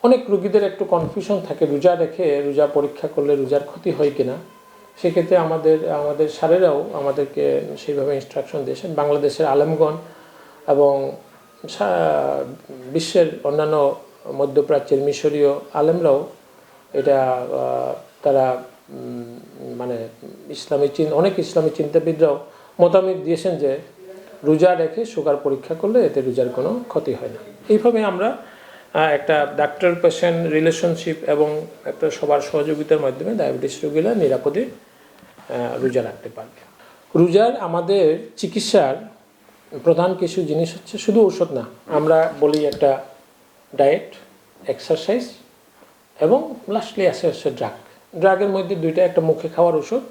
অনেক রোগীদের একটু কনফিউশন থাকে রোজা রেখে রোজা পরীক্ষা করলে রোজার ক্ষতি হয় কিনা। সেক্ষেত্রে আমাদের স্যারেরাও আমাদেরকে সেইভাবে ইনস্ট্রাকশন দিয়েছেন। বাংলাদেশের আলেমগণ এবং বিশ্বের অন্যান্য মধ্যপ্রাচ্যের মিশরীয় আলেমরাও এটা তারা মানে অনেক ইসলামী চিন্তাবিদরাও মতামত দিয়েছেন যে রোজা রেখে সুগার পরীক্ষা করলে এতে রোজার কোনো ক্ষতি হয় না। এইভাবে আমরা একটা ডাক্তার পেশেন্ট রিলেশনশিপ এবং একটা সবার সহযোগিতার মাধ্যমে ডায়াবেটিস রোগীরা নিরাপদে রোজা রাখতে পারবে। রোজার আমাদের চিকিৎসার প্রধান কিছু জিনিস হচ্ছে শুধু ঔষধ না, আমরা বলি একটা ডায়েট, এক্সারসাইজ এবং লাস্টলি আছে হচ্ছে ড্রাগের মধ্যে দুইটা, একটা মুখে খাওয়ার ওষুধ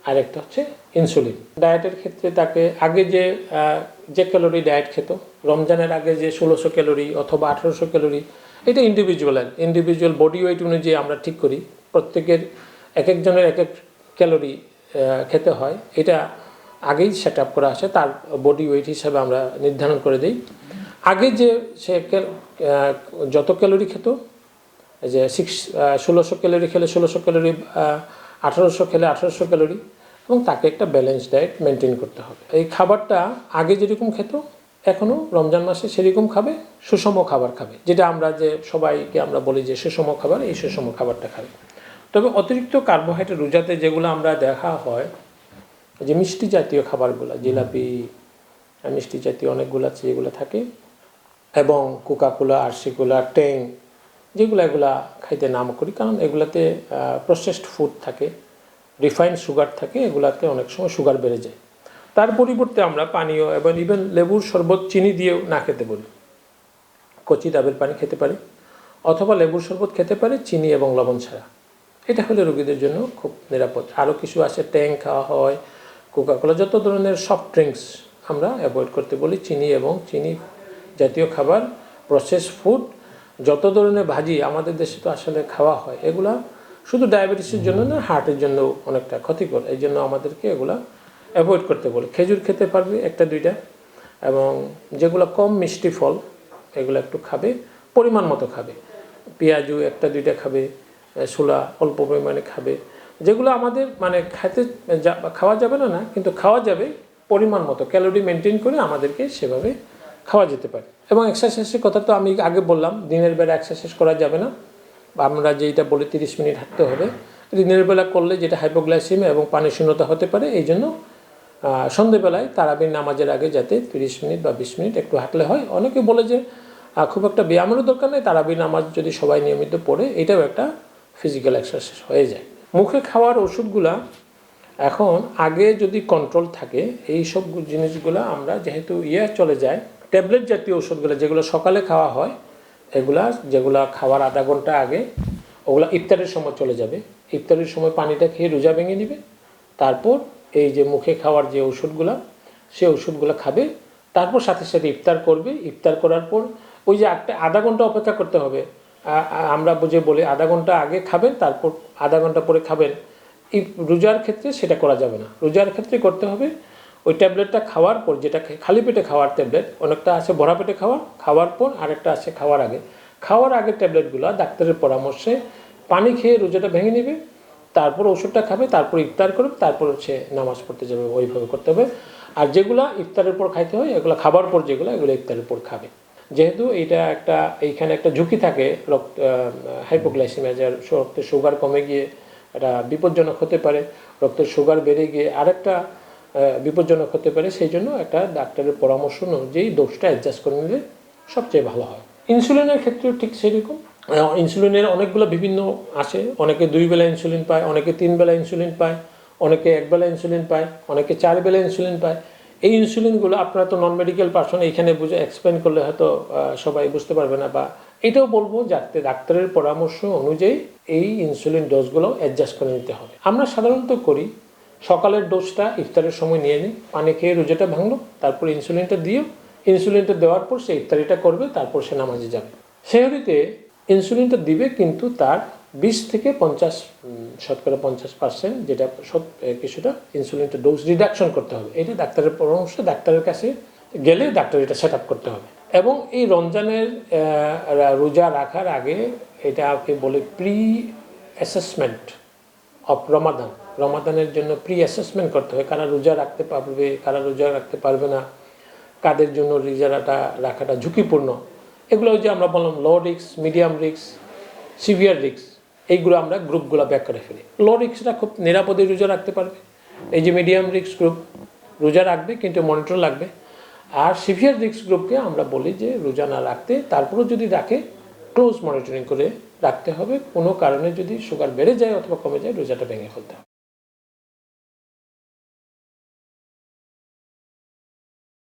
আর একটা হচ্ছে ইনসুলিন। ডায়েটের ক্ষেত্রে তাকে আগে যে ক্যালোরি ডায়েট খেত, রমজানের আগে যে 1600 ক্যালোরি অথবা 1800 ক্যালোরি, এটা ইন্ডিভিজুয়াল বডি ওয়েট অনুযায়ী আমরা ঠিক করি, প্রত্যেকের এক একজনের এক এক ক্যালোরি খেতে হয়, এটা আগেই সেট আপ করা আছে, তার বডি ওয়েট হিসাবে আমরা নির্ধারণ করে দিই। আগে যে সে যত ক্যালোরি খেত, যে 1600 ক্যালোরি খেলে 1600 ক্যালোরি, 1800 খেলে 1800 ক্যালোরি, এবং তাকে একটা ব্যালেন্স ডায়েট মেনটেন করতে হবে। এই খাবারটা আগে যেরকম খেত এখনও রমজান মাসে সেরকম খাবে, সুষম খাবার খাবে, যেটা আমরা যে সবাইকে আমরা বলি যে সুষম খাবার, এই সুষম খাবারটা খাবে। তবে অতিরিক্ত কার্বোহাইড্রেট রোজাতে যেগুলো আমরা দেখা হয়, যে মিষ্টি জাতীয় খাবারগুলো, জিলাপি, মিষ্টি জাতীয় অনেকগুলো আছে যেগুলো থাকে, এবং কোকাকোলা, আরসিকোলা, ট্যাং, এগুলা খাইতে নাম করি, কারণ এগুলাতে প্রসেসড ফুড থাকে, রিফাইন্ড সুগার থাকে, এগুলাতে অনেক সময় সুগার বেড়ে যায়। তার পরিবর্তে আমরা পানীয় এবং ইভেন লেবুর শরবত চিনি দিয়েও না খেতে বলি। কচি ডাবের পানি খেতে পারে অথবা লেবুর শরবত খেতে পারে চিনি এবং লবণ ছাড়া। এটা হলে রোগীদের জন্য খুব নিরাপদ। আরও কিছু আছে, ট্যাং খাওয়া হয়, কোকাকোলা, যত ধরনের সফট ড্রিঙ্কস আমরা অ্যাভয়েড করতে বলি। চিনি এবং চিনি জাতীয় খাবার, প্রসেস ফুড, যত ধরনের ভাজি আমাদের দেশে তো আসলে খাওয়া হয়, এগুলা শুধু ডায়াবেটিসের জন্য না, হার্টের জন্য অনেকটা ক্ষতিকর। এই জন্য আমাদেরকে এগুলা অ্যাভয়েড করতে বলে। খেজুর খেতে পারবে একটা দুইটা, এবং যেগুলো কম মিষ্টি ফল এগুলো একটু খাবে, পরিমাণ মতো খাবে। পেঁয়াজু একটা দুইটা খাবে, ছোলা অল্প পরিমাণে খাবে, যেগুলো আমাদের মানে খাওয়া যাবে না, কিন্তু খাওয়া যাবে পরিমাণ মতো, ক্যালোরি মেনটেন করে আমাদেরকে সেভাবে খাওয়া যেতে পারে। এবং এক্সারসাইজের কথা তো আমি আগে বললাম, দিনের বেলা এক্সারসাইজ করা যাবে না, আমরা যেটা বলি 30 মিনিট হাঁটতে হবে। দিনের বেলা করলে যেটা হাইপোগ্লাইসেমিয়া এবং পানি শূন্যতা হতে পারে, এই জন্য সন্ধ্যেবেলায় তারাবির নামাজের আগে যাতে 30 মিনিট বা 20 মিনিট একটু হাঁটলে হয়। অনেকে বলে যে খুব একটা ব্যায়ামেরও দরকার নেই, তারাবির নামাজ যদি সবাই নিয়মিত পড়ে এটাও একটা ফিজিক্যাল এক্সারসাইজ হয়ে যায়। মুখে খাওয়ার ওষুধগুলা এখন আগে যদি কন্ট্রোল থাকে, এই সব জিনিসগুলো আমরা যেহেতু চলে যায়, ট্যাবলেট জাতীয় ওষুধগুলো যেগুলো সকালে খাওয়া হয়, যেগুলা খাওয়ার আধা ঘন্টা আগে, ওগুলো ইফতারের সময় চলে যাবে। ইফতারের সময় পানিটা খেয়ে রোজা ভেঙে নেবে, তারপর এই যে মুখে খাওয়ার যে ওষুধগুলো, সেই ওষুধগুলো খাবে, তারপর সাথে সাথে ইফতার করবে। ইফতার করার পর ওই যে আধা ঘন্টা অপেক্ষা করতে হবে, আমরা বলি আধা ঘন্টা আগে খাবেন, তারপর আধা ঘন্টা পরে খাবেন। রোজার ক্ষেত্রে সেটা করা যাবে না। রোজার ক্ষেত্রে করতে হবে ওই ট্যাবলেটটা খাওয়ার পর, যেটা খালি পেটে খাওয়ার ট্যাবলেট, অনেকটা আছে ভরা পেটে খাওয়ার পর, আরেকটা আছে খাওয়ার আগে। খাওয়ার আগে ট্যাবলেটগুলো ডাক্তারের পরামর্শে পানি খেয়ে রোজাটা ভেঙে নেবে, তারপর ওষুধটা খাবে, তারপর ইফতার করবে, তারপর হচ্ছে নামাজ পড়তে যাবে। ওইভাবে করতে হবে। আর যেগুলো ইফতারের পর খাইতে হয়, এগুলো খাবার পর যেগুলো, এগুলো ইফতারের পর খাবে। যেহেতু এইখানে একটা ঝুঁকি থাকে হাইপোগ্লাইসেমিয়া, যার রক্তের সুগার কমে গিয়ে এটা বিপজ্জনক হতে পারে, রক্তের সুগার বেড়ে গিয়ে আরেকটা বিপজ্জনক হতে পারে। সেই জন্য একটা ডাক্তারের পরামর্শ অনুযায়ী ডোজটা অ্যাডজাস্ট করে নিলে সবচেয়ে ভালো হয়। ইনসুলিনের ক্ষেত্রেও ঠিক সেরকম। ইনসুলিনের অনেকগুলো বিভিন্ন আছে, অনেকে 2 বেলা ইনসুলিন পায়, অনেকে 3 বেলা ইনসুলিন পায়, অনেকে 1 বেলা ইনসুলিন পায়, অনেকে 4 বেলা ইনসুলিন পায়। এই ইনসুলিনগুলো আপনারা তো নন মেডিকেল পারসন, এইখানে বুঝে এক্সপ্লেন করলে হয়তো সবাই বুঝতে পারবে না, বা এটাও বলবো যাতে ডাক্তারের পরামর্শ অনুযায়ী এই ইনসুলিন ডোজগুলো অ্যাডজাস্ট করে নিতে হবে। আমরা সাধারণত করি সকালের ডোজটা ইফতারের সময় নিয়ে নিই, পানি খেয়ে রোজাটা ভাঙলো, তারপর ইনসুলিনটা দিও, ইনসুলিনটা দেওয়ার পর সে ইফতারিটা করবে, তারপর সে নামাজে যাবে। সেহরিতে ইনসুলিনটা দিবে, কিন্তু তার 20 থেকে 50% যেটা কিছুটা ইনসুলিনটা ডোজ রিডাকশন করতে হবে। এটা ডাক্তারের পরামর্শ, ডাক্তারের কাছে গেলে ডাক্তার এটা সেট আপ করতে হবে। এবং এই রমজানের রোজা রাখার আগে এটাকে বলে প্রি অ্যাসেসমেন্ট অফ রমাদানের জন্য প্রি অ্যাসেসমেন্ট করতে হয়, কারা রোজা রাখতে পারবে, কারা রোজা রাখতে পারবে না, কাদের জন্য রোজাটা রাখাটা ঝুঁকিপূর্ণ। এগুলো যে আমরা বললাম low risk, medium risk, severe risk, এইগুলো আমরা গ্রুপগুলো ব্যাক করে ফেলি। লো রিস্কটা খুব নিরাপদে রোজা রাখতে পারবে, এই যে মিডিয়াম রিস্ক গ্রুপ রোজা রাখবে কিন্তু মনিটর লাগবে, আর সিভিয়ার রিস্ক গ্রুপকে আমরা বলি যে রোজা না রাখতে, তারপরেও যদি রাখে ক্লোজ মনিটরিং করে রাখতে হবে। কোনো কারণে যদি সুগার বেড়ে যায় অথবা কমে যায় রোজাটা ভেঙে ফেলতে হবে।